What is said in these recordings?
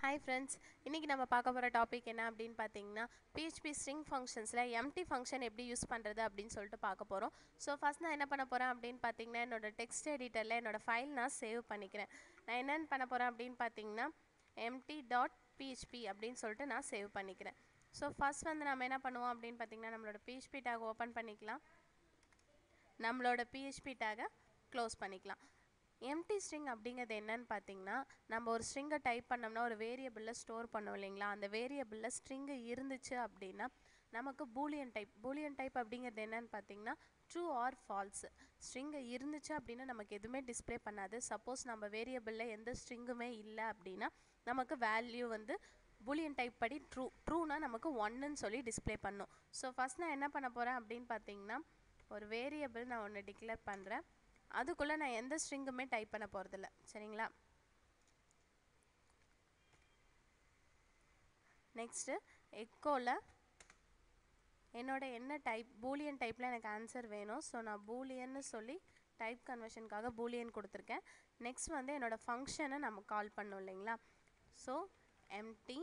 Hi friends, இன்னைக்கு நம்ம பார்க்க போற டாபிக் என்ன அப்படினு பாத்தீங்கன்னா PHP string functionsல empty function எப்படி யூஸ் பண்றது அப்படினு சொல்லிட்டு பார்க்க போறோம். சோ ஃபர்ஸ்ட் நான் என்ன பண்ண போறேன் அப்படினு பாத்தீங்கன்னா என்னோட டெக்ஸ்ட் எடிட்டர்ல என்னோட ஃபைல் நான் சேவ் பண்ணிக்கிறேன். நான் என்ன பண்ண போறேன் அப்படினு பாத்தீங்கன்னா empty.php அப்படினு சொல்லிட்டு நான் சேவ் பண்ணிக்கிறேன். சோ ஃபர்ஸ்ட் வந்து நாம என்ன பண்ணுவோம் அப்படினு பாத்தீங்கன்னா நம்மளோட PHP டாக் ஓபன் பண்ணிக்கலாம். நம்மளோட PHP டாக க்ளோஸ் பண்ணிக்கலாம். empty string அப்படிங்கிறது என்னன்னு பார்த்தீங்கன்னா நம்ம ஒரு ஸ்ட்ரிங்கை டைப் பண்ணோம்னா ஒரு வேரியபிளில் ஸ்டோர் பண்ணோம் இல்லைங்களா, அந்த வேரியபிளில் ஸ்ட்ரிங்கு இருந்துச்சு அப்படின்னா நமக்கு பூலியன் டைப் அப்படிங்கிறது என்னன்னு பார்த்தீங்கன்னா ட்ரூ ஆர் ஃபால்ஸ். ஸ்ட்ரிங்கு இருந்துச்சு அப்படின்னா நமக்கு எதுவுமே டிஸ்பிளே பண்ணாது. சப்போஸ் நம்ம வேரியபிளில் எந்த ஸ்ட்ரிங்குமே இல்லை அப்படின்னா நமக்கு வேல்யூ வந்து பூலியன் டைப் படி ட்ரூனா நமக்கு ஒன்றுன்னு சொல்லி டிஸ்பிளே பண்ணும். ஸோ ஃபஸ்ட் நான் என்ன பண்ண போகிறேன் அப்படின்னு பார்த்தீங்கன்னா ஒரு வேரியபிள் நான் ஒன்று டிக்ளேர் பண்ணுறேன். அதுக்குள்ளே நான் எந்த ஸ்ட்ரிங்குமே டைப் பண்ண போகிறதில்ல, சரிங்களா. நெக்ஸ்ட்டு எக்கோவில் என்னோட என்ன டைப் பூலியன் டைப்பில் எனக்கு ஆன்சர் வேணும். ஸோ நான் பூலியன்னு சொல்லி டைப் கன்வர்ஷனுக்காக பூலியன் கொடுத்துருக்கேன். நெக்ஸ்ட் வந்து என்னோடய ஃபங்க்ஷனை நம்ம கால் பண்ணோம் இல்லைங்களா. ஸோ எம்டி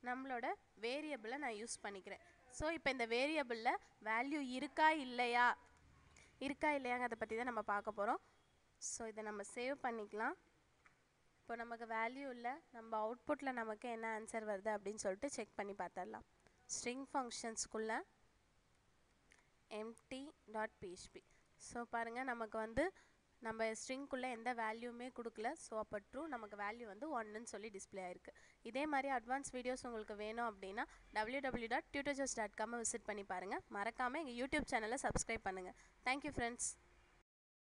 நம்மளோட வேரியபிளை நான் யூஸ் பண்ணிக்கிறேன். ஸோ இப்போ இந்த வேரியபிளில் வேல்யூ இருக்கா இல்லையாங்கிறத பற்றி தான் நம்ம பார்க்க போகிறோம். ஸோ இதை நம்ம சேவ் பண்ணிக்கலாம். இப்போ நமக்கு வேல்யூ இல்லை, நம்ம அவுட்புட்டில் நமக்கு என்ன ஆன்சர் வருது அப்படின்னு சொல்லிட்டு செக் பண்ணி பார்த்துடலாம். String ஃபங்க்ஷன்ஸ்குள்ளே empty.php. ஸோ பாருங்கள் நமக்கு வந்து நம்ம ஸ்ட்ரிங்குள்ளே எந்த வேல்யூமே கொடுக்கல. ஸோ அப்போ ட்ரூ, நமக்கு வேல்யூ வந்து 1ன்னு சொல்லி டிஸ்பிளே ஆயிருக்கு. இதே மாதிரி அட்வான்ஸ் வீடியோஸ் உங்களுக்கு வேணும் அப்படின்னா www.tutorjobs.com விசிட் பண்ணி பாருங்கள். மறக்காமல் எங்கள் யூடியூப் சேனலை சப்ஸ்கிரைப் பண்ணுங்கள். Thank you friends.